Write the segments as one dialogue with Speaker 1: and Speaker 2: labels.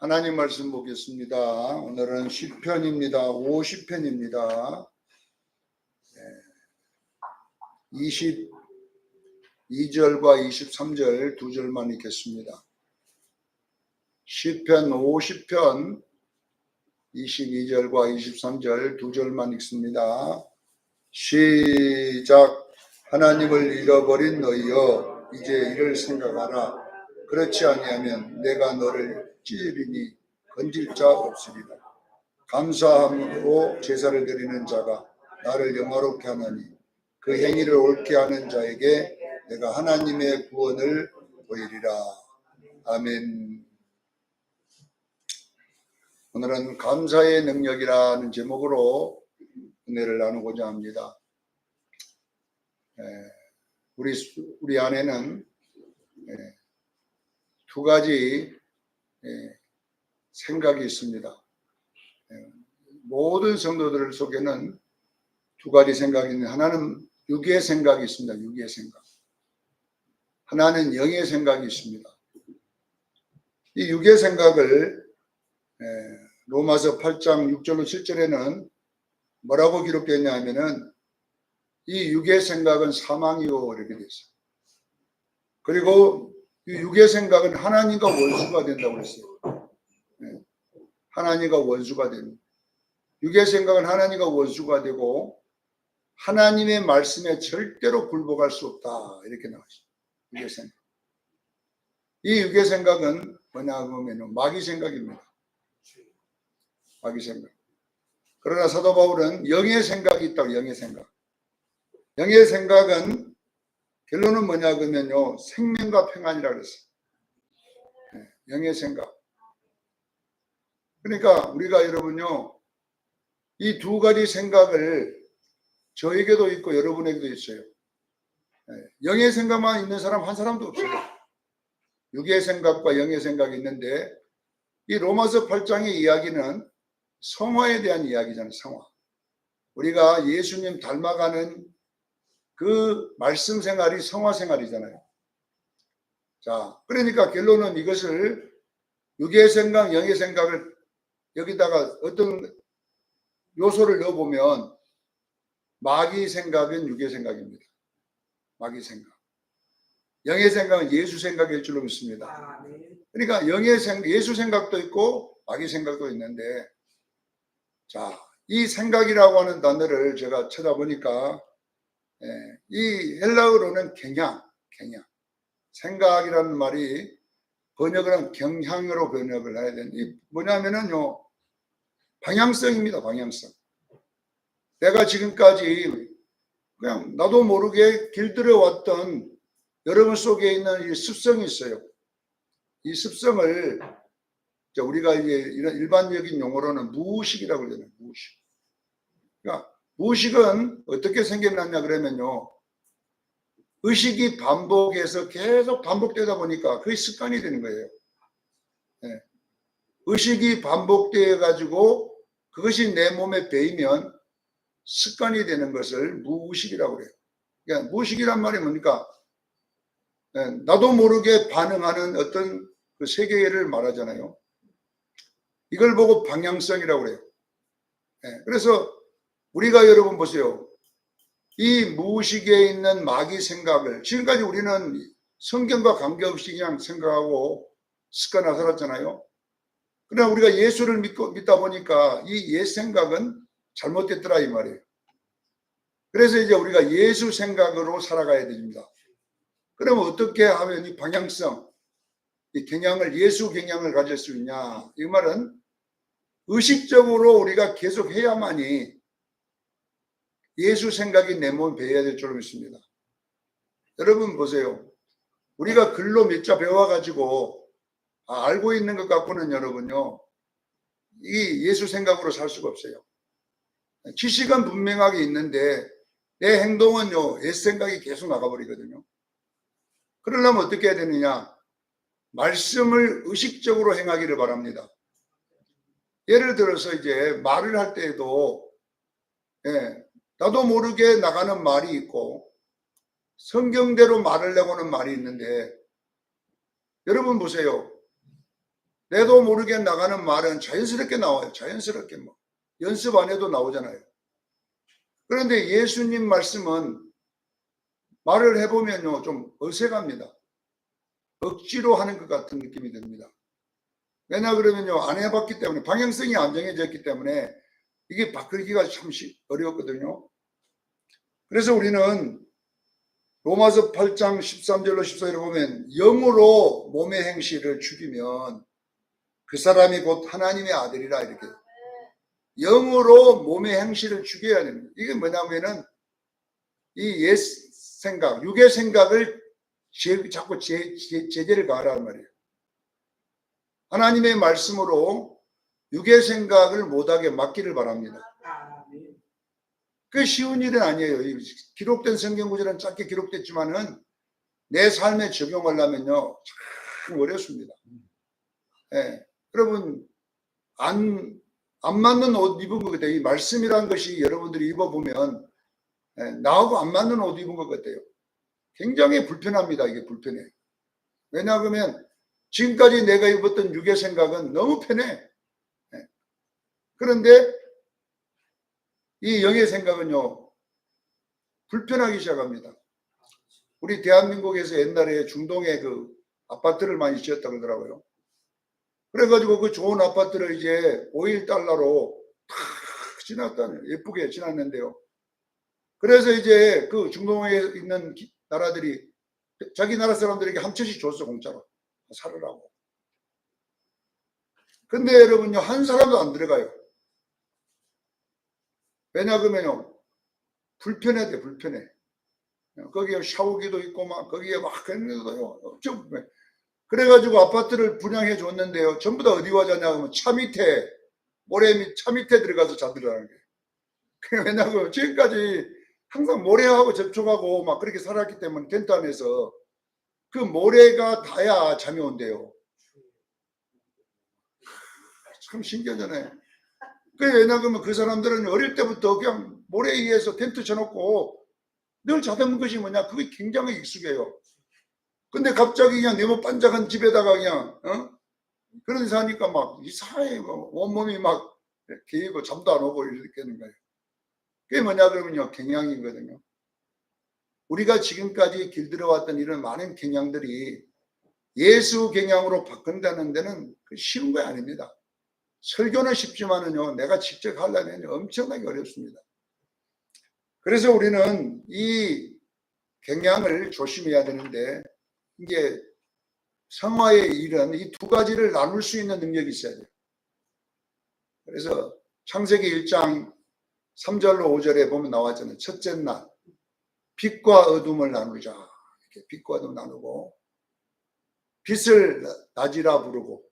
Speaker 1: 하나님 말씀 보겠습니다. 오늘은 시편입니다. 50편입니다. 22절과 23절 두 절만 읽겠습니다. 시편 50편 22절과 23절 두 절만 읽습니다. 시작. 하나님을 잃어버린 너희여, 이제 이를 생각하라. 그렇지 아니하면 내가 너를 찌르리니 건질 자 없으리라. 감사함으로 제사를 드리는 자가 나를 영화롭게 하나니 그 행위를 옳게 하는 자에게 내가 하나님의 구원을 보이리라. 아멘. 오늘은 감사의 능력이라는 제목으로 은혜를 나누고자 합니다. 우리 안에는 두 가지 생각이 있습니다. 모든 성도들 속에는 두 가지 생각이 있는데, 하나는 육의 생각이 있습니다. 육의 생각. 하나는 영의 생각이 있습니다. 이 육의 생각을 로마서 8장 6절로 7절에는 뭐라고 기록되어 있냐면은 이 육의 생각은 사망이요 이렇게 되어 있어요. 그리고 이 육의 생각은 하나님과 원수가 된다고 했어요. 하나님과 원수가 되는. 육의 생각은 하나님과 원수가 되고 하나님의 말씀에 절대로 굴복할 수 없다 이렇게 나왔어요. 육의 생각. 이 육의 생각은 뭐냐 하면 마귀 생각입니다. 마귀 생각. 그러나 사도 바울은 영의 생각이 있다고. 영의 생각. 영의 생각은 결론은 뭐냐 그러면요, 생명과 평안이라고 그랬어요. 영의 생각. 그러니까 우리가 여러분요, 이 두 가지 생각을 저에게도 있고 여러분에게도 있어요. 영의 생각만 있는 사람 한 사람도 없어요. 육의 생각과 영의 생각이 있는데, 이 로마서 8장의 이야기는 성화에 대한 이야기잖아요. 성화. 우리가 예수님 닮아가는 그 말씀 생활이 성화 생활이잖아요. 자, 그러니까 결론은 이것을 육의 생각, 영의 생각을 여기다가 어떤 요소를 넣어보면 마귀 생각은 육의 생각입니다. 마귀 생각. 영의 생각은 예수 생각일 줄로 믿습니다. 그러니까 영의 생각, 예수 생각도 있고 마귀 생각도 있는데, 자, 이 생각이라고 하는 단어를 제가 쳐다보니까 이 헬라어로는 경향. 생각이라는 말이 번역을 하면 경향으로 번역을 해야 되는, 이 뭐냐면은요, 방향성입니다. 방향성. 내가 지금까지 그냥 나도 모르게 길들여 왔던 여러분 속에 있는 이 습성이 있어요. 이 습성을 우리가 이제 이런 일반적인 용어로는 무의식이라고 그러잖아요. 무의식. 그러니까 무의식은 어떻게 생겨났냐 그러면요, 의식이 반복해서 계속 반복되다 보니까 그게 습관이 되는 거예요. 의식이 반복되어 가지고 그것이 내 몸에 배이면 습관이 되는 것을 무의식이라고 그래요. 그러니까 무의식이란 말이 뭡니까? 나도 모르게 반응하는 어떤 그 세계를 말하잖아요. 이걸 보고 방향성이라고 그래요. 그래서 우리가 여러분 보세요. 이 무의식에 있는 마귀 생각을 지금까지 우리는 성경과 관계없이 그냥 생각하고 습관화 살았잖아요. 그러나 우리가 예수를 믿다 보니까 이 옛 생각은 잘못됐더라 이 말이에요. 그래서 이제 우리가 예수 생각으로 살아가야 됩니다. 그러면 어떻게 하면 이 방향성, 이 경향을, 예수 경향을 가질 수 있냐? 이 말은 의식적으로 우리가 계속 해야만이 예수 생각이 내 몸에 배어야 될 줄로 믿습니다. 여러분 보세요. 우리가 글로 몇 자 배워가지고 알고 있는 것 갖고는 여러분요, 이 예수 생각으로 살 수가 없어요. 지식은 분명하게 있는데 내 행동은요, 옛 생각이 계속 나가버리거든요. 그러려면 어떻게 해야 되느냐? 말씀을 의식적으로 행하기를 바랍니다. 예를 들어서 이제 말을 할 때에도 나도 모르게 나가는 말이 있고 성경대로 말을 내고는 말이 있는데, 여러분 보세요. 내도 모르게 나가는 말은 자연스럽게 나와요. 자연스럽게 뭐 연습 안 해도 나오잖아요. 그런데 예수님 말씀은 말을 해보면요 좀 어색합니다. 억지로 하는 것 같은 느낌이 듭니다. 왜냐 그러면요 안 해봤기 때문에 방향성이 안 정해졌기 때문에 이게 바꾸기가 참 어려웠거든요. 그래서 우리는 로마서 8장 13절로 14절에 보면 영으로 몸의 행실을 죽이면 그 사람이 곧 하나님의 아들이라 이렇게 영으로 몸의 행실을 죽여야 됩니다. 이게 뭐냐면은 이 옛 생각, 육의 생각을 자꾸 제재를 가하라는 말이에요. 하나님의 말씀으로 육의 생각을 못하게 막기를 바랍니다. 그게 쉬운 일은 아니에요. 기록된 성경 구절은 짧게 기록됐지만은 내 삶에 적용하려면요 참 어렵습니다. 예. 여러분 안 맞는 옷 입은 것 같아요. 이 말씀이란 것이 여러분들이 입어보면 나하고 안 맞는 옷 입은 것 같아요. 굉장히 불편합니다. 이게 불편해. 왜냐하면 지금까지 내가 입었던 육의 생각은 너무 편해. 그런데 이 영의 생각은요 불편하기 시작합니다. 우리 대한민국에서 옛날에 중동에 그 아파트를 많이 지었다 그러더라고요. 그래가지고 그 좋은 아파트를 이제 5.1달러로 탁 지났다는 예쁘게 지났는데요. 그래서 이제 그 중동에 있는 나라들이 자기 나라 사람들에게 한 채씩 줬어 공짜로 살으라고. 근데 여러분요 한 사람도 안 들어가요. 왜냐하면요 불편해. 불편해. 거기에 샤워기도 있고 막 거기에 막 했는데요 엄청 그래가지고 아파트를 분양해 줬는데요 전부 다 어디 와 자냐면 차 밑에 모래 밑 차 밑에 들어가서 자더라는 거예요. 왜냐하면 지금까지 항상 모래하고 접촉하고 막 그렇게 살았기 때문에 텐트 안에서 그 모래가 닿아야 잠이 온대요. 참 신기하잖아요. 왜냐하면 그 사람들은 어릴 때부터 그냥 모래 위에서 텐트 쳐놓고 늘 자던 것이 뭐냐 그게 굉장히 익숙해요. 근데 갑자기 그냥 네모 반짝한 집에다가 그냥 그런 데 사니까 막 이상해. 온몸이 막 개이고 잠도 안 오고 이렇게 되는 거예요. 그게 뭐냐 그러면요 경향이거든요. 우리가 지금까지 길들여왔던 이런 많은 경향들이 예수 경향으로 바꾼다는 데는 쉬운 거 아닙니다. 설교는 쉽지만은요 내가 직접 하려면 엄청나게 어렵습니다. 그래서 우리는 이 경향을 조심해야 되는데 이게 성화의 일은 이 두 가지를 나눌 수 있는 능력이 있어야 돼요. 그래서 창세기 1장 3절로 5절에 보면 나왔잖아요. 첫째 날 빛과 어둠을 나누자. 이렇게 빛과 어둠 나누고 빛을 낮이라 부르고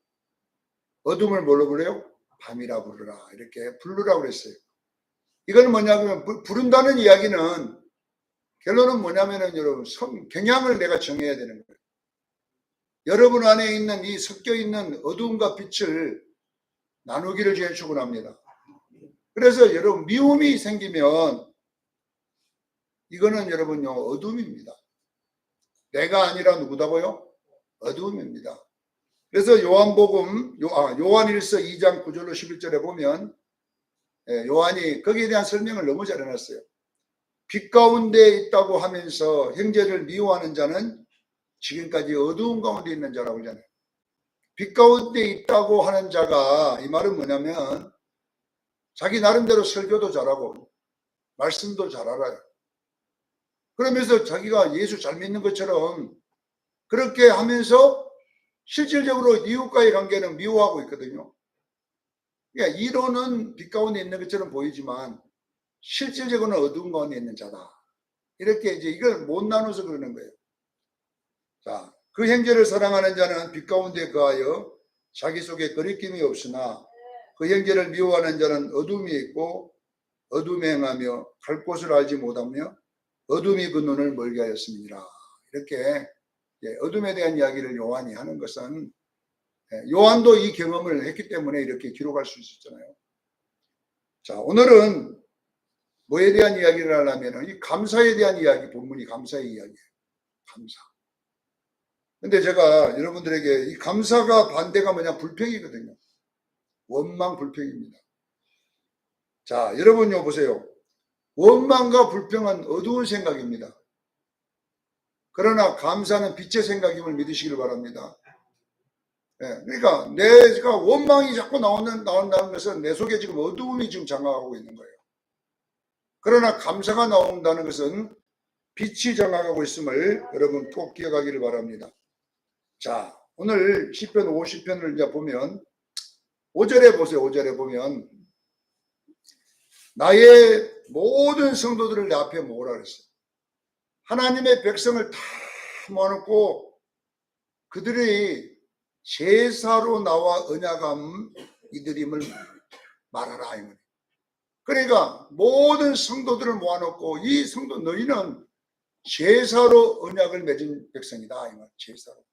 Speaker 1: 어둠을 뭘로 부르요? 밤이라 부르라. 이렇게 부르라고 그랬어요. 이건 뭐냐면 부른다는 이야기는 결론은 뭐냐면은 여러분 경향을 내가 정해야 되는 거예요. 여러분 안에 있는 이 섞여 있는 어둠과 빛을 나누기를 제일 축원합니다. 그래서 여러분 미움이 생기면 이거는 여러분요 어둠입니다. 내가 아니라 누구다고요? 어둠입니다. 그래서 요한복음 요한일서 2장 9절로 11절에 보면 요한이 거기에 대한 설명을 너무 잘 해놨어요. 빛 가운데 있다고 하면서 형제를 미워하는 자는 지금까지 어두운 가운데 있는 자라고 하잖아요. 빛 가운데 있다고 하는 자가 이 말은 뭐냐면 자기 나름대로 설교도 잘하고 말씀도 잘 알아요. 그러면서 자기가 예수 잘 믿는 것처럼 그렇게 하면서 실질적으로 이웃과의 관계는 미워하고 있거든요. 그러니까 이론은 빛 가운데 있는 것처럼 보이지만 실질적으로는 어두운 가운데 있는 자다. 이렇게 이제 이걸 못 나눠서 그러는 거예요. 자, 그 형제를 사랑하는 자는 빛 가운데 거하여 자기 속에 거리낌이 없으나 그 형제를 미워하는 자는 어둠이 있고 어둠에 행하며 갈 곳을 알지 못하며 어둠이 그 눈을 멀게 하였습니다. 이렇게 어둠에 대한 이야기를 요한이 하는 것은 요한도 이 경험을 했기 때문에 이렇게 기록할 수 있었잖아요. 자, 오늘은 뭐에 대한 이야기를 하려면 이 감사에 대한 이야기, 본문이 감사의 이야기예요. 감사. 근데 제가 여러분들에게 이 감사가 반대가 뭐냐? 불평이거든요. 원망 불평입니다. 자, 여러분요 보세요. 원망과 불평은 어두운 생각입니다. 그러나 감사는 빛의 생각임을 믿으시길 바랍니다. 네, 그러니까 내가 원망이 자꾸 나온다는 것은 내 속에 지금 어두움이 지금 장악하고 있는 거예요. 그러나 감사가 나온다는 것은 빛이 장악하고 있음을 여러분 꼭 기억하기를 바랍니다. 자, 오늘 시편 50편을 이제 보면 5절에 보세요. 5절에 보면 나의 모든 성도들을 내 앞에 모으라 그랬어요. 하나님의 백성을 다 모아놓고 그들이 제사로 나와 언약함 이들임을 말하라. 그러니까 모든 성도들을 모아놓고 이 성도 너희는 제사로 언약을 맺은 백성이다. 제사로.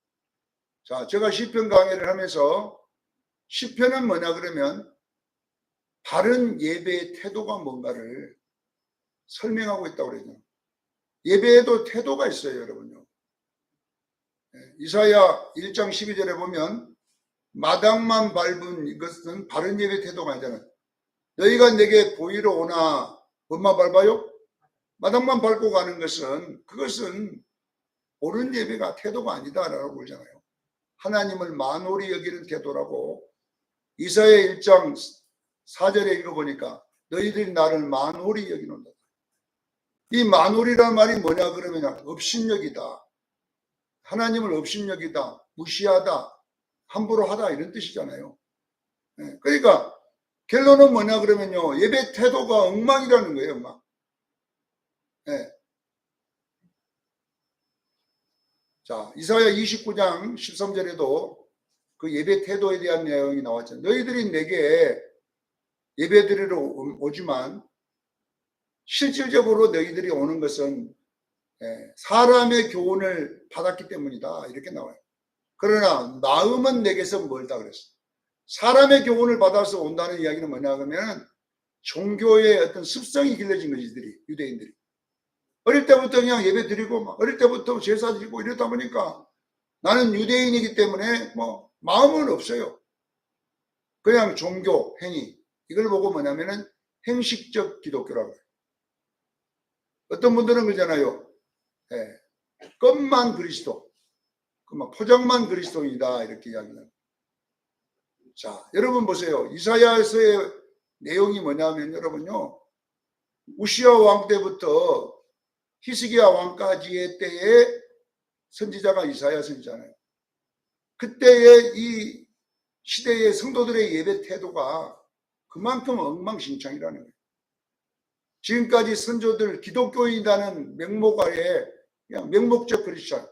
Speaker 1: 자, 제가 시편 강의를 하면서 시편은 뭐냐 그러면 바른 예배의 태도가 뭔가를 설명하고 있다고 그러죠. 예배에도 태도가 있어요, 여러분요. 이사야 1장 12절에 보면 마당만 밟은 이것은 바른 예배 태도가 아니잖아요. 너희가 내게 보이러 오나 뭐만 밟아요? 마당만 밟고 가는 것은 그것은 옳은 예배가 태도가 아니다라고 그러잖아요. 하나님을 만홀히 여기는 태도라고 이사야 1장 4절에 읽어보니까 너희들이 나를 만홀히 여기는다. 이 만홀이란 말이 뭐냐 그러면 업신여기다. 하나님을 업신여기다. 무시하다. 함부로 하다 이런 뜻이잖아요. 그러니까 결론은 뭐냐 그러면요. 예배 태도가 엉망이라는 거예요. 엉망. 자, 이사야 29장 13절에도 그 예배 태도에 대한 내용이 나왔죠. 너희들이 내게 예배 드리러 오지만 실질적으로 너희들이 오는 것은 사람의 교훈을 받았기 때문이다. 이렇게 나와요. 그러나 마음은 내게서 멀다 그랬어요. 사람의 교훈을 받아서 온다는 이야기는 뭐냐 그러면 종교의 어떤 습성이 길러진 거지, 유대인들이. 어릴 때부터 그냥 예배 드리고 어릴 때부터 제사 드리고 이러다 보니까 나는 유대인이기 때문에 뭐 마음은 없어요. 그냥 종교, 행위 이걸 보고 뭐냐면은 행식적 기독교라고 해요. 어떤 분들은 그러잖아요. 껍만 그리스도, 포장만 그리스도이다 이렇게 이야기는. 자, 여러분 보세요. 이사야서의 내용이 뭐냐면 여러분요. 우시아 왕 때부터 히스기야 왕까지의 때에 선지자가 이사야 선지자잖아요. 그때의 이 시대의 성도들의 예배 태도가 그만큼 엉망진창이라는 거예요. 지금까지 선조들 기독교인이라는 명목 아래 그냥 명목적 크리스찬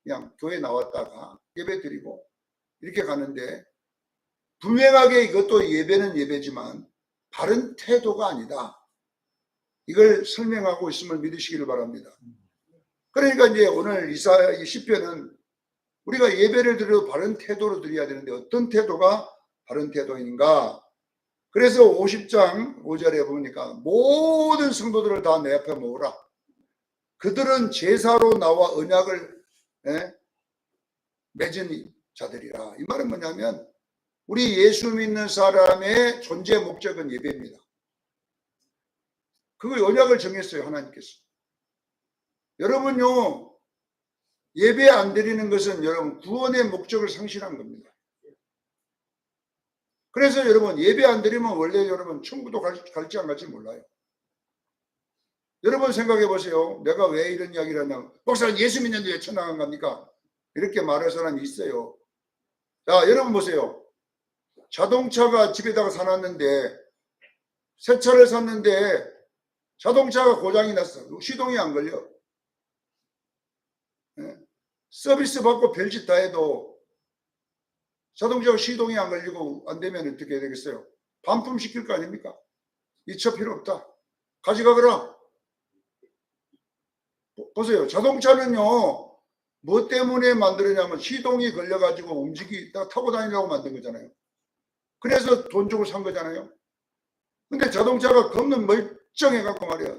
Speaker 1: 그냥 교회 나왔다가 예배 드리고 이렇게 가는데 분명하게 이것도 예배는 예배지만 바른 태도가 아니다. 이걸 설명하고 있음을 믿으시기를 바랍니다. 그러니까 이제 오늘 이사야 시편은 우리가 예배를 드려도 바른 태도로 드려야 되는데 어떤 태도가 바른 태도인가? 그래서 50장 5절에 보니까 모든 성도들을 다 내 앞에 모으라. 그들은 제사로 나와 언약을 맺은 자들이라. 이 말은 뭐냐면 우리 예수 믿는 사람의 존재 목적은 예배입니다. 그 언약을 정했어요. 하나님께서. 여러분요. 예배 안 드리는 것은 여러분 구원의 목적을 상실한 겁니다. 그래서 여러분 예배 안 드리면 원래 여러분 천국도 갈지 안 갈지 몰라요. 여러분 생각해 보세요. 내가 왜 이런 이야기를 하냐. 목사님 예수 믿는데 왜 천당 안 갑니까? 이렇게 말할 사람이 있어요. 자, 여러분 보세요. 자동차가 집에다가 사놨는데 새 차를 샀는데 자동차가 고장이 났어. 시동이 안 걸려. 서비스 받고 별짓 다 해도 자동차가 시동이 안 걸리고 안 되면 어떻게 해야 되겠어요? 반품 시킬 거 아닙니까? 이 차 필요 없다. 가져가거라. 보세요. 자동차는요. 뭐 때문에 만들었냐면 시동이 걸려가지고 타고 다니려고 만든 거잖아요. 그래서 돈 주고 산 거잖아요. 근데 자동차가 겁나 멀쩡해갖고 말이야.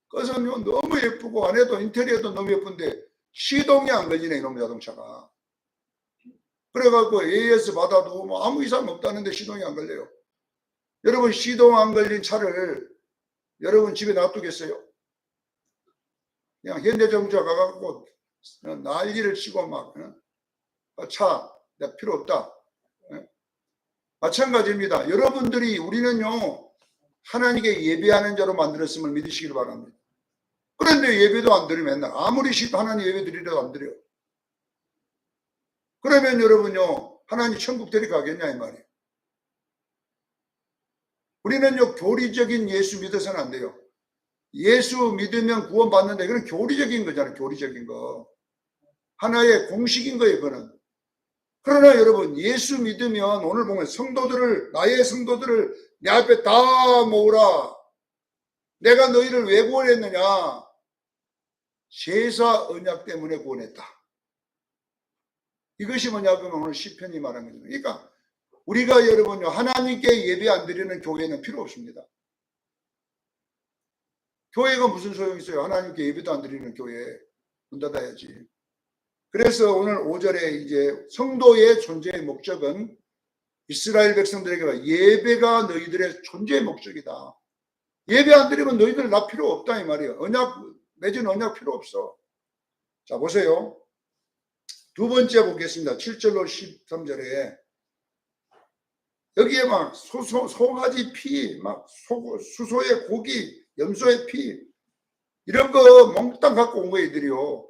Speaker 1: 그것은요 너무 예쁘고 안에도 인테리어도 너무 예쁜데 시동이 안 걸리네 이놈 자동차가. 그래갖고 AS 받아도 뭐 아무 이상 없다는데 시동이 안 걸려요. 여러분 시동 안 걸린 차를 여러분 집에 놔두겠어요? 그냥 현대자동차 가갖고 난리를 치고 막 차 내가 필요 없다. 마찬가지입니다. 여러분들이 우리는요 하나님께 예배하는 자로 만들었음을 믿으시길 바랍니다. 그런데 예배도 안 드리면 맨날 아무리 하나님 예배 드리려도 안 드려요. 그러면 여러분요 하나님 천국 데려가겠냐 이 말이에요. 우리는요 교리적인 예수 믿어서는 안 돼요. 예수 믿으면 구원받는다. 이건 교리적인 거잖아요. 교리적인 거. 하나의 공식인 거예요. 그거는. 그러나 여러분 예수 믿으면 오늘 보면 성도들을 나의 성도들을 내 앞에 다 모으라. 내가 너희를 왜 구원했느냐. 제사 언약 때문에 구원했다. 이것이 뭐냐 그러면 오늘 시편이 말한 거죠. 그러니까 우리가 여러분요 하나님께 예배 안 드리는 교회는 필요 없습니다. 교회가 무슨 소용이 있어요? 하나님께 예배도 안 드리는 교회 문 닫아야지. 그래서 오늘 5절에 이제 성도의 존재의 목적은 이스라엘 백성들에게 예배가 너희들의 존재의 목적이다. 예배 안 드리면 너희들 나 필요 없다 이 말이에요. 언약 맺은 언약 필요 없어. 자 보세요. 두 번째 보겠습니다. 7절로 13절에 여기에 막 송아지 피, 막 수소의 고기, 염소의 피 이런 거 몽땅 갖고 온 거예요. 이들이요.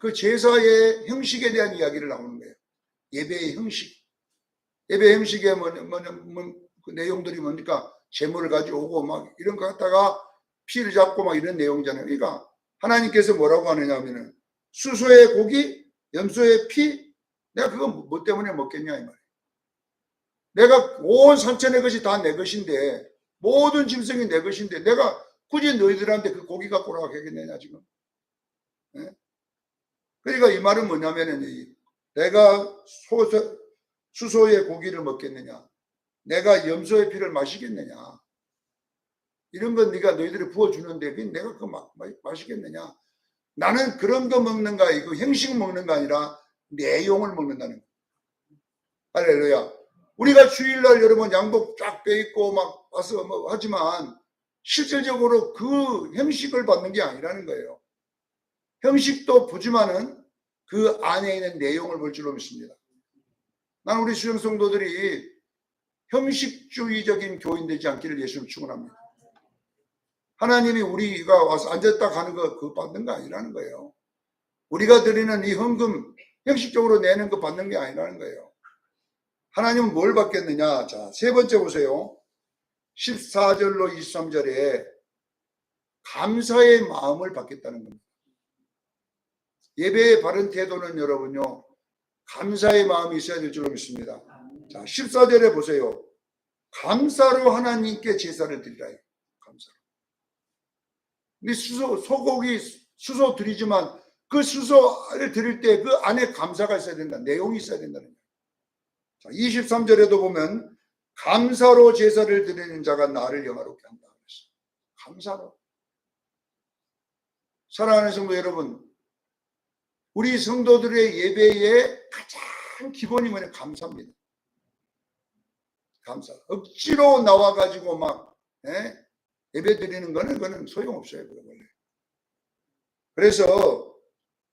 Speaker 1: 그 제사의 형식에 대한 이야기를 나오는 거예요. 예배의 형식. 예배 형식의 그 내용들이 뭡니까? 재물을 가져오고 막 이런 거 갖다가 피를 잡고 막 이런 내용이잖아요. 그러니까 하나님께서 뭐라고 하느냐 하면은 수소의 고기, 염소의 피, 내가 그거 뭐 때문에 먹겠냐 이 말이에요. 내가 온 산천의 것이 다 내 것인데 모든 짐승이 내 것인데 내가 굳이 너희들한테 그 고기 갖고 오라고 하겠느냐 지금. 네? 그러니까 이 말은 뭐냐면은 내가 수소의 고기를 먹겠느냐, 내가 염소의 피를 마시겠느냐, 이런 건 네가 너희들이 부어주는데 내가 그거 마시겠느냐. 나는 그런 거 먹는가, 이거 형식 먹는 거 아니라 내용을 먹는다는 거. 할렐루야. 우리가 주일날 여러분 양복 쫙 빼입고 막 와서 뭐 하지만 실질적으로 그 형식을 받는 게 아니라는 거예요. 형식도 보지만은 그 안에 있는 내용을 볼 줄로 믿습니다. 난 우리 수영 성도들이 형식주의적인 교인 되지 않기를 예수님 축원합니다. 하나님이 우리가 와서 앉았다 가는 거 그거 받는 거 아니라는 거예요. 우리가 드리는 이 헌금 형식적으로 내는 거 받는 게 아니라는 거예요. 하나님은 뭘 받겠느냐. 자, 세 번째 보세요. 14절로 23절에 감사의 마음을 받겠다는 겁니다. 예배의 바른 태도는 여러분요 감사의 마음이 있어야 될 줄로 믿습니다. 자, 14절에 보세요. 감사로 하나님께 제사를 드리라. 감사로. 근데 소고기 수소 드리지만 그 수소를 드릴 때 그 안에 감사가 있어야 된다. 내용이 있어야 된다는 거예요. 자, 23절에도 보면 감사로 제사를 드리는 자가 나를 영화롭게 한다. 감사로. 사랑하는 성도 여러분, 우리 성도들의 예배의 가장 기본이 뭐냐? 감사입니다. 감사. 억지로 나와가지고 막 예배 드리는 거는 그거는 소용없어요. 원래. 그래서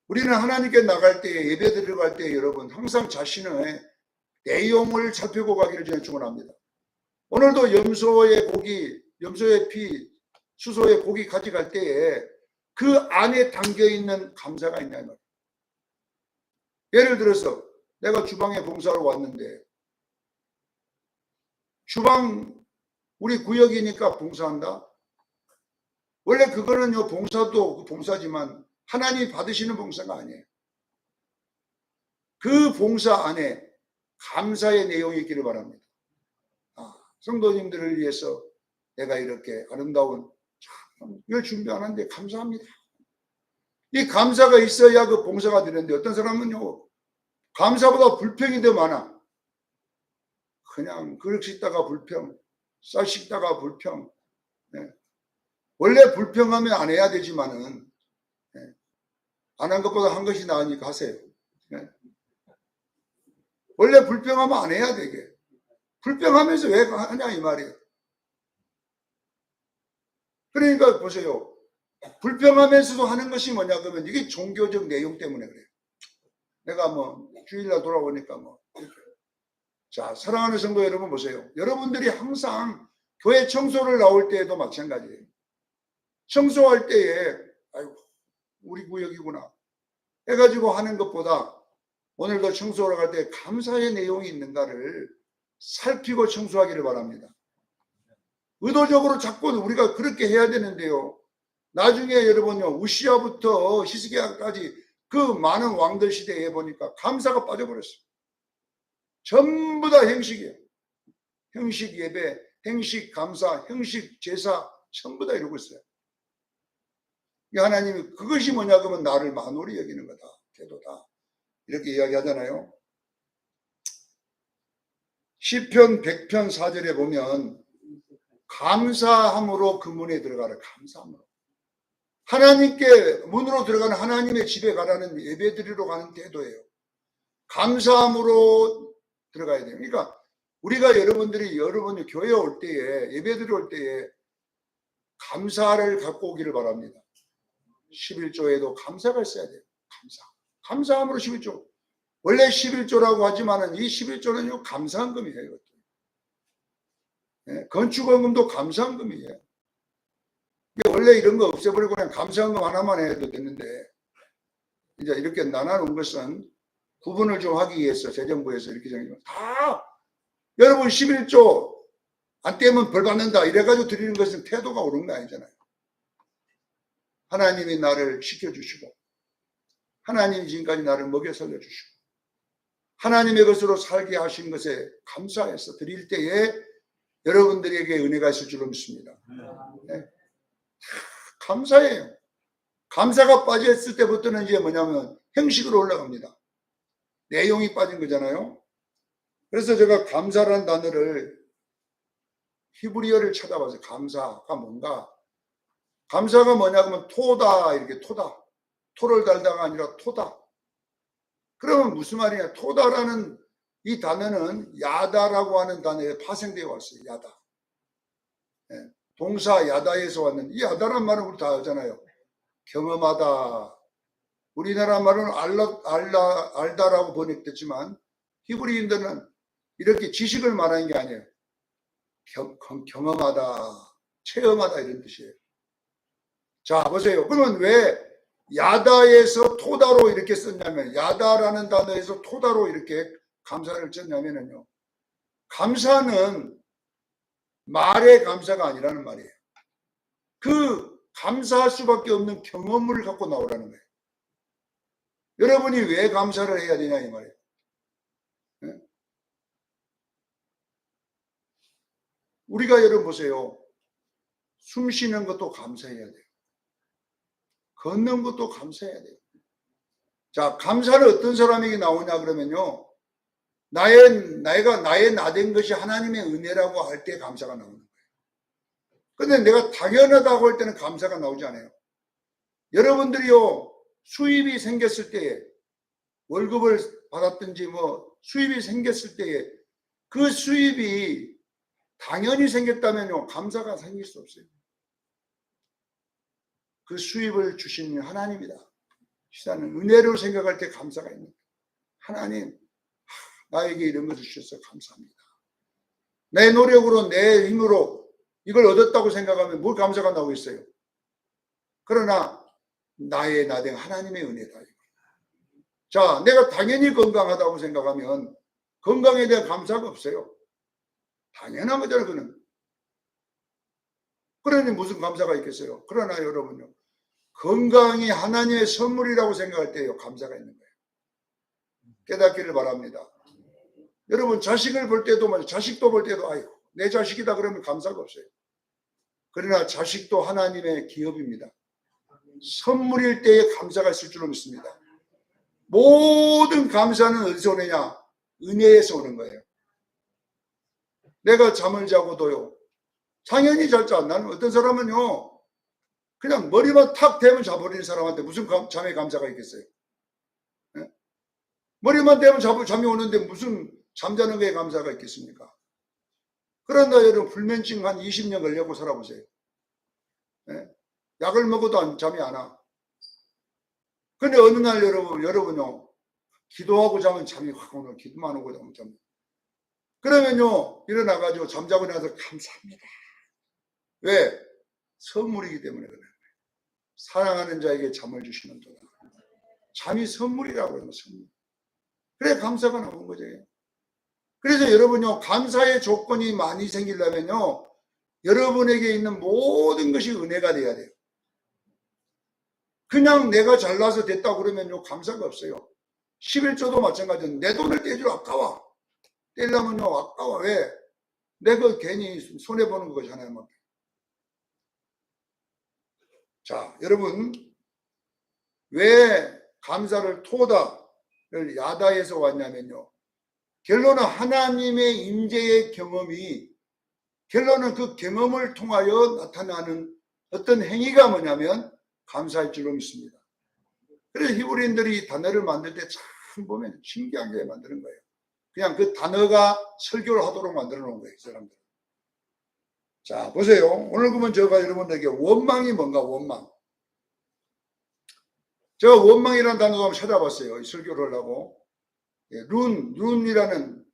Speaker 1: 우리는 하나님께 나갈 때 예배 드리러 갈 때 여러분 항상 자신의 내용을 살피고 가기를 저는 축원합니다. 오늘도 염소의 고기, 염소의 피, 수소의 고기 가져갈 때에 그 안에 담겨있는 감사가 있냐 말이에요. 예를 들어서 내가 주방에 봉사로 왔는데 주방 우리 구역이니까 봉사한다. 원래 그거는요 봉사도 봉사지만 하나님이 받으시는 봉사가 아니에요. 그 봉사 안에 감사의 내용이 있기를 바랍니다. 성도님들을 위해서 내가 이렇게 아름다운 이걸 준비하는데 감사합니다. 이 감사가 있어야 그 봉사가 되는데 어떤 사람은요 감사보다 불평이 더 많아. 그냥 그릇 씻다가 불평, 쌀 씻다가 불평. 원래 불평하면 안 해야 되지만은 안 한 것보다 한 것이 나으니까 하세요. 네. 원래 불평하면 안 해야 되게. 불평하면서 왜 하냐 이 말이에요. 그러니까 보세요. 불평하면서도 하는 것이 뭐냐 그러면 이게 종교적 내용 때문에 그래요. 내가 뭐 주일날 돌아오니까 뭐 이렇게. 자, 사랑하는 성도 여러분 보세요. 여러분들이 항상 교회 청소를 나올 때에도 마찬가지예요. 청소할 때에 아이고 우리 구역이구나 해가지고 하는 것보다 오늘도 청소하러 갈 때 감사의 내용이 있는가를 살피고 청소하기를 바랍니다. 의도적으로 자꾸 우리가 그렇게 해야 되는데요. 나중에 여러분요 우시아부터 히스기야까지 그 많은 왕들 시대에 보니까 감사가 빠져버렸어요. 전부 다 형식이에요. 형식 예배, 형식 감사, 형식 제사 전부 다 이러고 있어요. 하나님이 그것이 뭐냐 그러면 나를 만홀히 여기는 거다. 태도다. 이렇게 이야기하잖아요. 시편 100편 4절에 보면 감사함으로 그 문에 들어가라. 감사함으로. 하나님께 문으로 들어가는 하나님의 집에 가라는 예배 드리러 가는 태도예요. 감사함으로 들어가야 돼요. 그러니까 우리가 여러분이 교회에 올 때에 예배 드리러 올 때에 감사를 갖고 오기를 바랍니다. 11조에도 감사가 있어야 돼요. 감사함으로 11조. 원래 11조라고 하지만은 이 11조는요 감사헌금이에요. 네, 건축헌금도 감사헌금이에요. 원래 이런 거 없애버리고 그냥 감사헌금 하나만 해도 됐는데 이제 이렇게 나눠놓은 것은 구분을 좀 하기 위해서 재정부에서 이렇게 정해요. 다 여러분 11조 안 떼면 벌 받는다 이래가지고 드리는 것은 태도가 옳은 거 아니잖아요. 하나님이 나를 지켜주시고 하나님이 지금까지 나를 먹여 살려주시고 하나님의 것으로 살게 하신 것에 감사해서 드릴 때에 여러분들에게 은혜가 있을 줄로 믿습니다. 네. 감사해요. 감사가 빠졌을 때부터는 이제 뭐냐면 형식으로 올라갑니다. 내용이 빠진 거잖아요. 그래서 제가 감사라는 단어를 히브리어를 찾아봐서 감사가 뭔가 감사가 뭐냐 그러면 토다 이렇게 토다 토를 달다가 아니라 토다. 그러면 무슨 말이냐 토다라는 이 단어는 야다라고 하는 단어에 파생되어 왔어요. 야다. 네. 동사 야다에서 왔는데 이 야다란 말은 우리 다 알잖아요. 경험하다. 우리나라 말은 알다라고 번역됐지만 히브리인들은 이렇게 지식을 말하는 게 아니에요. 경험하다, 체험하다 이런 뜻이에요. 자 보세요. 그러면 왜 야다에서 토다로 이렇게 썼냐면 야다라는 단어에서 토다로 이렇게 감사를 썼냐면요. 감사는 말의 감사가 아니라는 말이에요. 그 감사할 수밖에 없는 경험을 갖고 나오라는 거예요. 여러분이 왜 감사를 해야 되냐 이 말이에요. 네? 우리가 여러분 보세요. 숨 쉬는 것도 감사해야 돼요. 걷는 것도 감사해야 돼요. 자, 감사는 어떤 사람에게 나오냐 그러면요. 나가 나의 나된 것이 하나님의 은혜라고 할 때 감사가 나오는 거예요. 근데 내가 당연하다고 할 때는 감사가 나오지 않아요. 여러분들이요, 수입이 생겼을 때에 월급을 받았든지 뭐 수입이 생겼을 때에 그 수입이 당연히 생겼다면요, 감사가 생길 수 없어요. 그 수입을 주신 하나님이다. 시사는 은혜로 생각할 때 감사가 있는 거예요. 하나님, 나에게 이런 것을 주셔서 감사합니다. 내 노력으로 내 힘으로 이걸 얻었다고 생각하면 뭘 감사가 나오겠어요. 그러나 나의 나된 하나님의 은혜다. 자, 내가 당연히 건강하다고 생각하면 건강에 대한 감사가 없어요. 당연한 거잖아요. 그는. 그러니 무슨 감사가 있겠어요. 그러나 여러분요. 건강이 하나님의 선물이라고 생각할 때요. 감사가 있는 거예요. 깨닫기를 바랍니다. 여러분 자식을 볼 때도 자식도 볼 때도 아이고 내 자식이다 그러면 감사가 없어요. 그러나 자식도 하나님의 기업입니다. 선물일 때에 감사가 있을 줄로 믿습니다. 모든 감사는 어디서 오느냐? 은혜에서 오는 거예요. 내가 잠을 자고도요. 당연히 잘 자. 나는 어떤 사람은요. 그냥 머리만 탁 대면 자버리는 사람한테 무슨 잠의 감사가 있겠어요? 예? 머리만 대면 잠이 오는데 무슨 잠자는 거에 감사가 있겠습니까? 그런다 여러분 불면증 한 20년 걸려고 살아보세요. 예? 약을 먹어도 잠이 안 와. 근데 어느 날 여러분요 기도하고 자면 잠이 확 오는 기도만 하고 자면 잠. 그러면요 일어나가지고 잠자고 나서 감사합니다. 왜? 선물이기 때문에 그래요. 사랑하는 자에게 잠을 주시는 도다. 잠이 선물이라고 하는 선물. 그래 감사가 나온 거죠. 그래서 여러분요 감사의 조건이 많이 생기려면요 여러분에게 있는 모든 것이 은혜가 돼야 돼요. 그냥 내가 잘나서 됐다 그러면요 감사가 없어요. 11조도 마찬가지예요. 내 돈을 떼주러 아까워. 떼려면요 아까워. 왜? 내가 괜히 손해보는 거잖아요. 자 여러분 왜 감사를 토다를 야다에서 왔냐면요. 결론은 하나님의 임재의 경험이 결론은 그 경험을 통하여 나타나는 어떤 행위가 뭐냐면 감사할 줄로 믿습니다. 그래서 히브리인들이 단어를 만들 때 참 보면 신기하게 만드는 거예요. 그냥 그 단어가 설교를 하도록 만들어 놓은 거예요. 이 사람들. 자 보세요. 오늘 그러면 제가 여러분들에게 원망이 뭔가 원망. 제가 원망이라는 단어도 한번 찾아봤어요. 설교를 하려고. 룬이라는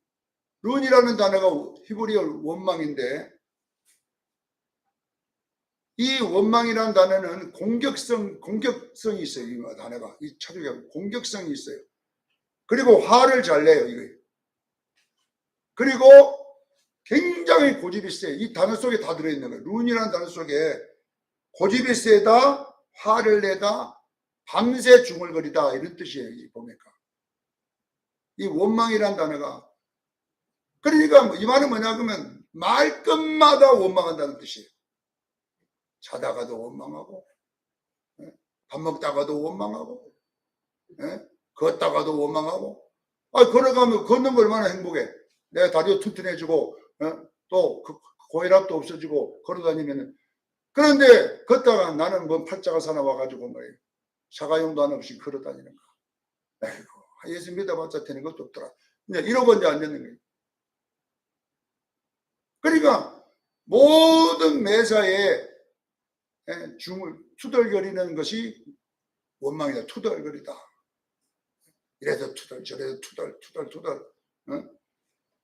Speaker 1: 단어가 히브리어 원망인데 이 원망이라는 단어는 공격성이 있어요. 이 단어가. 이 차주가 공격성이 있어요. 그리고 화를 잘 내요. 이거. 그리고 굉장히 고집이 세요. 이 단어 속에 다 들어있는 거예요. 룬이라는 단어 속에 고집이 세다, 화를 내다, 밤새 중얼거리다 이런 뜻이에요. 보니까. 이 원망이라는 단어가 그러니까 이 말은 뭐냐 그러면 말끝마다 원망한다는 뜻이에요. 자다가도 원망하고 밥 먹다가도 원망하고 걷다가도 원망하고 걸어가면 걷는 거 얼마나 행복해. 내가 다리도 튼튼해지고 또 고혈압도 없어지고 걸어다니면 그런데 걷다가 나는 뭐 팔자가 사나 와가지고 말이에요. 사가용도 안 없이 걸어다니는 거. 에이고 예수 믿어봤자 되는 것도 없더라. 이러고 이제 안 되는 거예요. 그러니까 모든 매사에 투덜거리는 것이 원망이다. 투덜거리다. 이래서 투덜 저래서 투덜.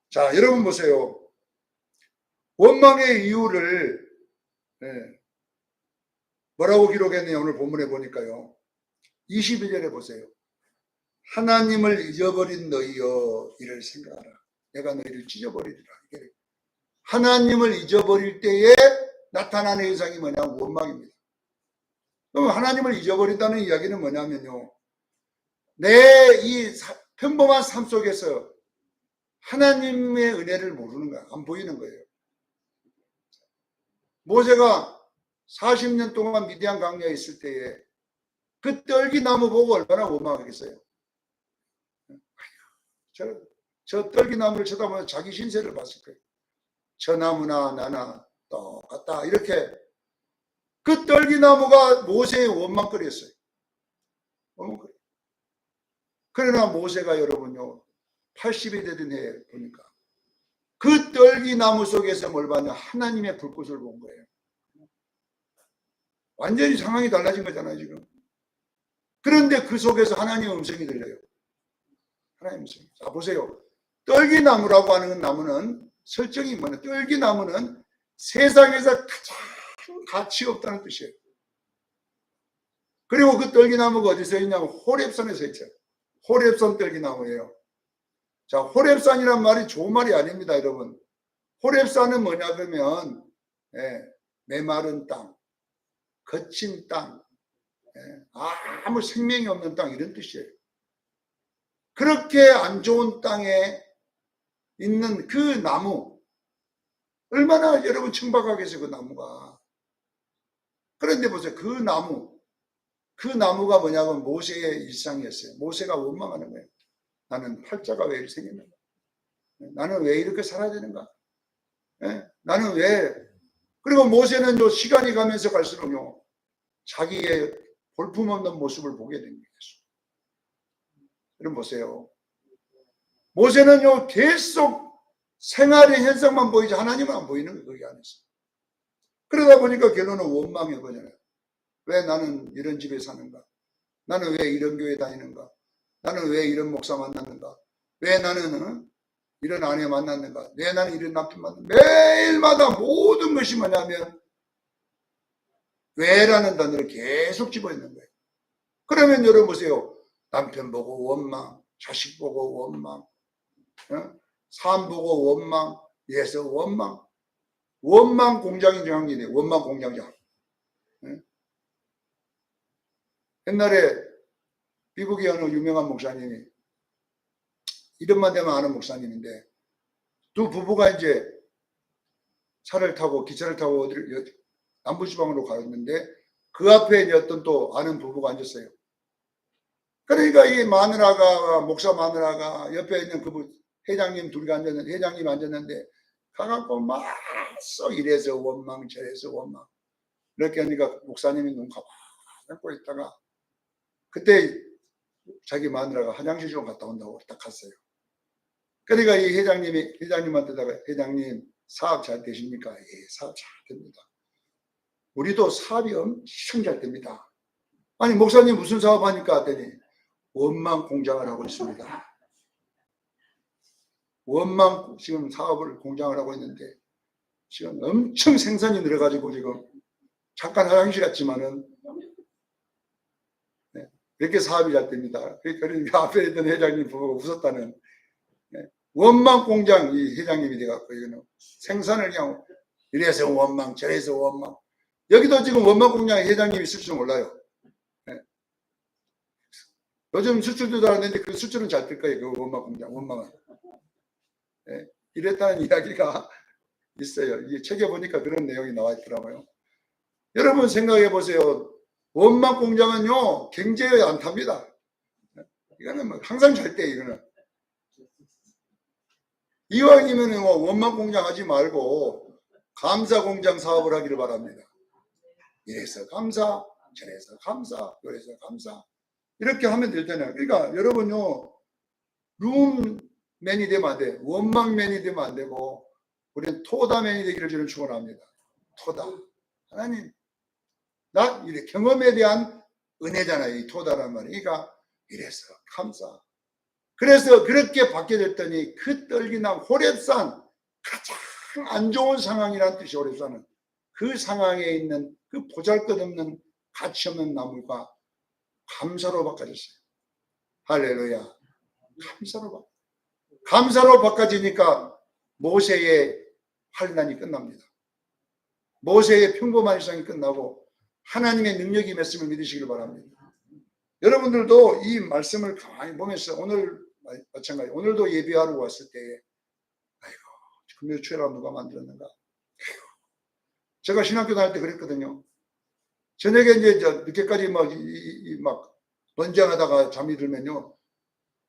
Speaker 1: 자 여러분 보세요. 원망의 이유를 뭐라고 기록했느냐 오늘 본문에 보니까요. 22절에 보세요. 하나님을 잊어버린 너희여 이를 생각하라. 내가 너희를 찢어버리리라. 하나님을 잊어버릴 때에 나타나는 현상이 뭐냐면 원망입니다. 그럼 하나님을 잊어버린다는 이야기는 뭐냐면요. 내 이 평범한 삶 속에서 하나님의 은혜를 모르는 거야. 안 보이는 거예요. 모세가 40년 동안 미디안 광야에 있을 때에 그 떨기나무 보고 얼마나 원망하겠어요. 저 떨기나무를 쳐다보면 자기 신세를 봤을 거예요. 저 나무나 나나 똑같다. 이렇게 그 떨기나무가 모세의 원망거리였어요. 원망거리. 그러나 모세가 여러분요 80이 되던 해에 보니까 그 떨기나무 속에서 뭘 봤냐 하나님의 불꽃을 본 거예요. 완전히 상황이 달라진 거잖아요 지금. 그런데 그 속에서 하나님의 음성이 들려요. 하나님의 음성. 자 보세요. 떨기나무라고 하는 나무는 설정이 뭐냐. 떨기나무는 세상에서 가장 가치 없다는 뜻이에요. 그리고 그 떨기나무가 어디서 있냐면 호렙산에서 있죠. 호렙산 떨기나무예요. 자, 호렙산이란 말이 좋은 말이 아닙니다, 여러분. 호렙산은 뭐냐 그러면 메마른 땅, 거친 땅, 아무 생명이 없는 땅 이런 뜻이에요. 그렇게 안 좋은 땅에 있는 그 나무 얼마나 여러분 청박하겠어요 그 나무가. 그런데 보세요 그 나무가 뭐냐면 모세의 일상이었어요. 모세가 원망하는 거예요. 나는 팔자가 왜 이렇게 생겼는가? 나는 왜 이렇게 살아야 되는가? 나는 왜? 그리고 모세는 시간이 가면서 갈수록요 자기의 볼품없는 모습을 보게 됩니다. 여러분 보세요. 모세는요 계속 생활의 현상만 보이지 하나님은 안 보이는 거예요. 거기 안에서. 그러다 보니까 결론은 원망해 버려요. 왜 나는 이런 집에 사는가? 나는 왜 이런 교회 다니는가? 나는 왜 이런 목사 만났는가? 왜 나는 이런 아내 만났는가? 왜 나는 이런 남편 만났는가? 매일마다 모든 것이 뭐냐면 왜라는 단어를 계속 집어넣는 거예요. 그러면 여러분 보세요. 남편 보고 원망, 자식 보고 원망, 삶 보고 원망, 예서 원망. 원망 공장이 정확히 원망 공장장. 옛날에 미국의 어느 유명한 목사님이 이름만 되면 아는 목사님인데 두 부부가 이제 차를 타고 기차를 타고 어디를 남부지방으로 가였는데 그 앞에 어떤 또 아는 부부가 앉았어요. 그러니까 이 마누라가 목사 마누라가 옆에 있는 그 회장님 둘이 앉았는데 회장님 앉았는데 가갖고 막 썩 이래서 원망 저래서 원망 이렇게 하니까 목사님이 눈 감고 있다가 그때 자기 마누라가 화장실 좀 갔다 온다고 딱 갔어요. 그러니까 이 회장님한테다가 회장님 사업 잘 되십니까? 예, 사업 잘 됩니다. 우리도 사업이 엄청 잘 됩니다. 아니 목사님 무슨 사업 하니까 하더니 원망 공장을 하고 있습니다. 원망 지금 사업을 공장을 하고 있는데 지금 엄청 생산이 늘어가지고 지금 잠깐 화장실 갔지만은 이렇게 사업이 잘 됩니다. 그러니까 앞에 있던 회장님 보고 웃었다는 원망 공장 이 회장님이 돼갖고 이거는 생산을 그냥 이래서 원망 저래서 원망 여기도 지금 원망 공장 회장님이 있을 줄 몰라요. 요즘 수출도 잘하는데 그 수출은 잘 될 거예요. 그 원망 공장 원망은 이랬다는 이야기가 있어요. 이 책에 보니까 그런 내용이 나와 있더라고요. 여러분 생각해 보세요. 원망 공장은요 경제에 안 탑니다. 이거는 뭐 항상 잘 때 이거는 이왕이면 원망 공장 하지 말고 감사 공장 사업을 하기를 바랍니다. 이래서 감사, 저래서 감사, 요래서 감사 이렇게 하면 될 테네요. 그러니까 여러분요 룸맨이 되면 안 돼. 원망맨이 되면 안 되고 우리는 토다맨이 되기를 저는 축원합니다. 토다. 하나님 나 이래 경험에 대한 은혜잖아요. 이 토다란 말이. 그러니까 이래서 감사. 그래서 그렇게 받게 됐더니 그 떨기나 호렙산 가장 안 좋은 상황이라는 뜻이 호렙산은 그 상황에 있는 그 보잘것없는 가치 없는 나무가 감사로 바꿔졌어요. 할렐루야. 감사로 바꿔지니까 모세의 환난이 끝납니다. 모세의 평범한 일상이 끝나고 하나님의 능력이 맺음을 믿으시길 바랍니다. 여러분들도 이 말씀을 가만히 보면서 오늘 마찬가지 오늘도 예배하러 왔을 때 아이고 금요 초회라 누가 만들었는가. 아이고, 제가 신학교 다닐 때 그랬거든요. 저녁에 이제 늦게까지 막 논쟁하다가 잠이 들면요.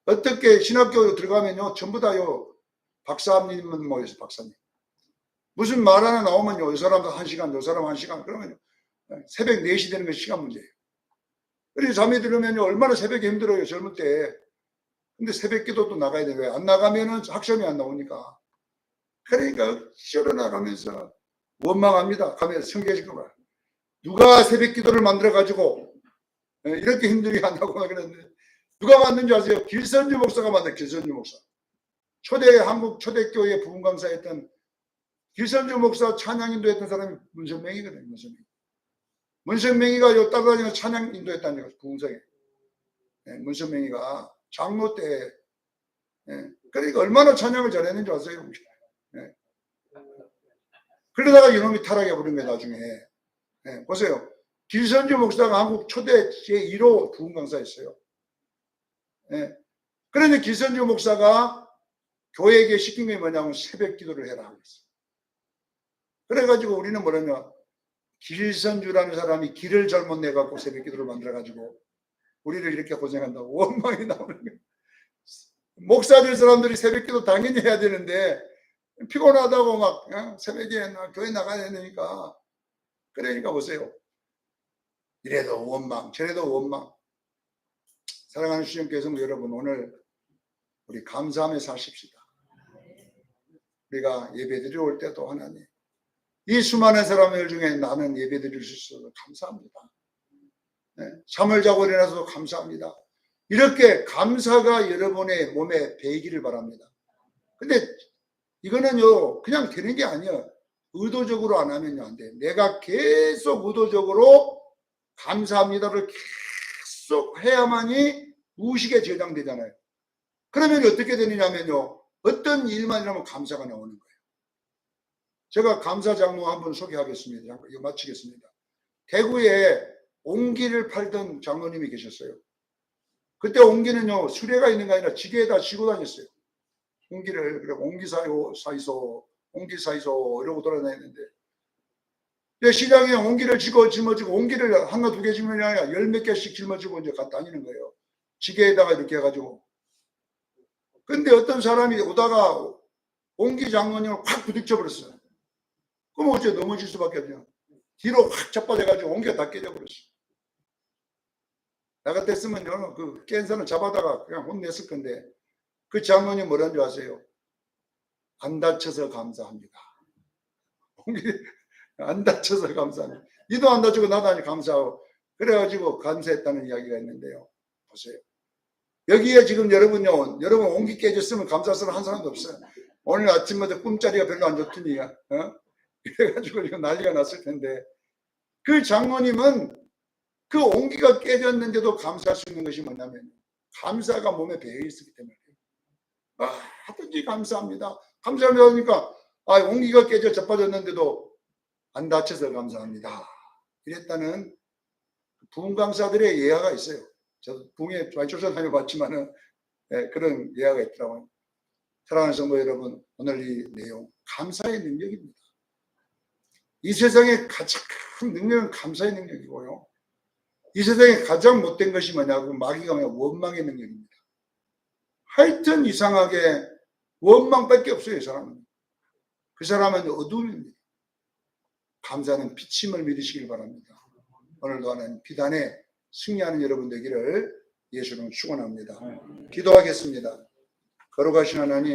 Speaker 1: 어떻게 신학교 들어가면요. 전부 다요. 박사님은 모여서 박사님. 무슨 말 하나 나오면요. 이 사람도 1시간, 이 사람 1시간. 그러면 새벽 4시 되는 건 시간 문제예요. 그래서 잠이 들으면요. 얼마나 새벽에 힘들어요. 젊을 때. 근데 새벽 기도도 나가야 돼요. 왜? 안 나가면은 학점이 안 나오니까. 그러니까 억지로 나가면서 원망합니다. 가면서 성경에서 말. 누가 새벽 기도를 만들어 가지고 이렇게 힘들게 한다고 그랬는데 누가 만든 줄 아세요? 길선주 목사가 만든 길선주 목사. 한국 초대교회 부흥 강사였던 길선주 목사 찬양 인도했던 사람이 문선명이거든요. 문선명이가 요 따라다니면서 찬양 인도했다는 거죠. 부흥성에. 문선명이가 장로 때 그러니까 얼마나 찬양을 잘했는지 아세요? 그러다가 이놈이 타락해 버린 거예요. 나중에. 보세요. 길선주 목사가 한국 초대 제1호 부흥 강사였어요. 그런데 길선주 목사가 교회에게 시킨 게 뭐냐면 새벽 기도를 해라 하고 있어요. 그래가지고 우리는 뭐냐면 길선주라는 사람이 길을 잘못 내갖고 새벽 기도를 만들어가지고 우리를 이렇게 고생한다고 원망이 나오는 거예요. 목사들 사람들이 새벽 기도 당연히 해야 되는데 피곤하다고 막 새벽에 교회 나가야 되니까 그러니까 보세요. 이래도 원망 저래도 원망. 사랑하는 시청교성 여러분, 오늘 우리 감사하며 사십시다. 우리가 예배드리러 올 때도 하나님, 이 수많은 사람들 중에 나는 예배드릴 수 있어서 감사합니다. 네, 잠을 자고 일어나서 감사합니다. 이렇게 감사가 여러분의 몸에 배이기를 바랍니다. 근데 이거는요 그냥 되는 게 아니에요. 의도적으로 안 하면요 안 돼요. 내가 계속 의도적으로 감사합니다를 계속 해야만이 무의식에 저장되잖아요. 그러면 어떻게 되느냐면요, 어떤 일만 일하면 감사가 나오는 거예요. 제가 감사 장로 한번 소개하겠습니다. 이거 마치겠습니다. 대구에 옹기를 팔던 장로님이 계셨어요. 그때 옹기는요 수레가 있는 게 아니라 지게에다 지고 다녔어요. 옹기를. 그래 옹기 사이소 옹기 사이소 이러고 돌아다녔는데, 시장에 옹기를 짊어지고 옹기를 하나 두 개 짊어지는 게 아니라 열 몇 개씩 짊어지고 이제 다니는 거예요. 지게에다가 이렇게 해가지고. 근데 어떤 사람이 오다가 옹기 장로님을 확 부딪혀 버렸어요. 그럼 어째 넘어질 수밖에 없냐. 뒤로 확 자빠져가지고 옹기가 다 깨져 버렸어요. 나 같았으면요 그 깬 사람 잡아다가 그냥 혼냈을 건데, 그 장로님 뭐라는 줄 아세요? 안 다쳐서 감사합니다. 안 다쳐서 감사합니다. 니도 안 다치고 나도 아니 감사하고. 그래가지고 감사했다는 이야기가 있는데요. 보세요. 여기에 지금 여러분요, 여러분 옹기 깨졌으면 감사스러운 한 사람도 없어요. 오늘 아침마다 꿈자리가 별로 안 좋더니, 그래가지고 지금 난리가 났을 텐데, 그 장로님은 그 옹기가 깨졌는데도 감사할 수 있는 것이 뭐냐면, 감사가 몸에 배어 있었기 때문에. 하든지 감사합니다. 감사합니다 하니까, 옹기가 깨져 자빠졌는데도 안 다쳐서 감사합니다. 이랬다는 부흥 강사들의 예화가 있어요. 저도 부흥에 많이 쫓아다녀봤지만은 그런 예화가 있더라고요. 사랑하는 성도 여러분, 오늘 이 내용 감사의 능력입니다. 이 세상에 가장 큰 능력은 감사의 능력이고요. 이 세상에 가장 못된 것이 뭐냐고 마귀가 뭐냐 원망의 능력입니다. 하여튼 이상하게 원망밖에 없어요. 이 사람은. 그 사람은 어둠입니다. 감사는 빛임을 믿으시길 바랍니다. 오늘도 하나님 비단에 승리하는 여러분 되기를 예수는 축원합니다. 기도하겠습니다. 거룩하신 하나님,